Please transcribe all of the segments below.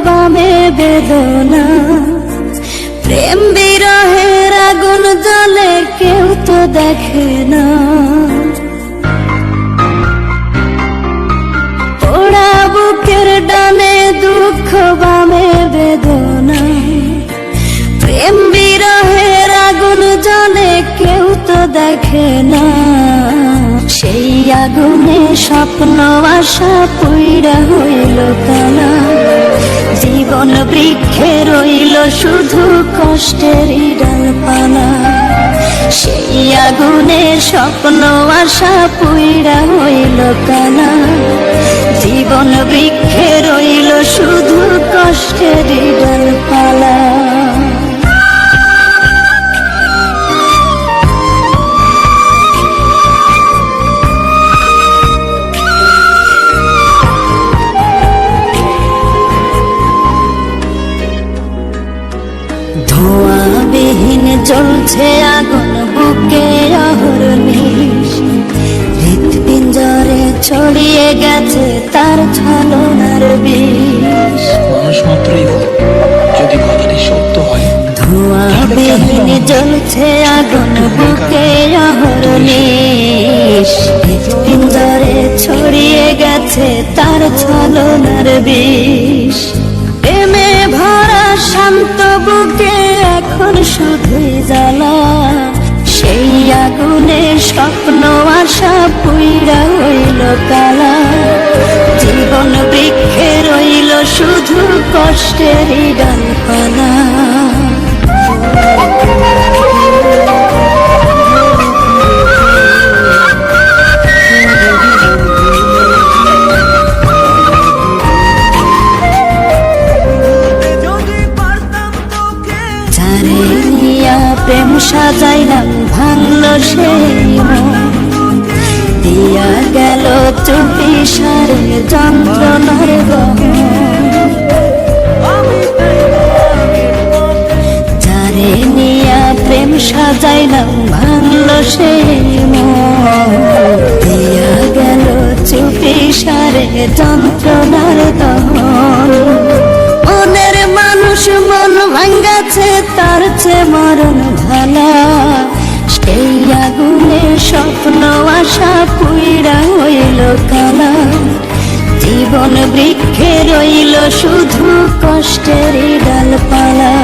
বামে বেদনা, প্রেম বিরহের আগুন জ্বলে কেউ তো দেখে না। পোড়া বুকের ডানে দুঃখ বামে বেদনা, প্রেম বিরহের আগুন জ্বলে কেউ তো দেখে না। সেই আগুনে স্বপ্ন আশা পুইড়া হইল কালা, জীবন বৃক্ষে রইল শুধু কষ্টেরই ডালপালা। সেই আগুনে স্বপ্ন আশা পুইড়া হইল কালা, জীবন বৃক্ষে রইল শুধু কষ্টেরই ডালপালা। ধোঁয়াবিহীন জ্বলছে আগুন বুকে অহর্নিশ, হৃৎপিঞ্জরে ছড়িয়ে গেছে তার ছলনার বিষ। মানুষ মাত্রই ভুল, যদি কথাটি সত্য হয়। ধোঁয়াবিহীন জ্বলছে আগুন বুকে অহর্নিশ, হৃৎপিঞ্জরে ছড়িয়ে গেছে তার ছলনার বিষ। প্রেমে ভরা শান্ত বুকে এখন শুধুই জ্বালা, সেই আগুনে স্বপ্ন আশা পুইড়া হইল কালা, জীবন বৃক্ষে রইল শুধু কষ্টেরই ডালপালা। প্রেম সাজাইলাম ভাঙল সেই মন, দিয়া গেল চুপি সারে যন্ত্রণার যারে নিয়া প্রেম সাজাইলাম ভাঙল সেই মন, দিয়া গেল চুপি সারে যন্ত্রণার দহন। মনের মানুষ মন ভাঙ্গাছে তার চেয়ে মরণ ভালা, সেই আগুনে স্বপ্ন আশা পুইড়া হইল কালা, জীবন বৃক্ষে রইল শুধু কষ্টেরই ডালপালা।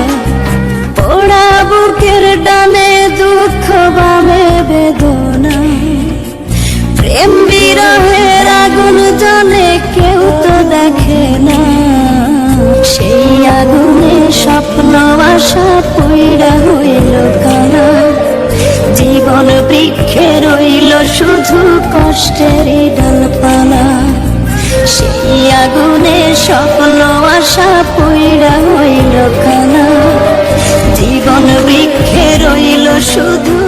পোড়া বুকের ডানে দুঃখ বামে বেদনা, প্রেম বিরহের আগুন জ্বলে কেউ তো দেখে না। সেই আগুনে স্বপ্ন আশা পুইড়া হইল কালা, জীবন বৃক্ষে রইল শুধু কষ্টেরই ডালপালা। সেই আগুনে স্বপ্ন আশা পুইড়া হইল কালা, জীবন বৃক্ষে রইল শুধু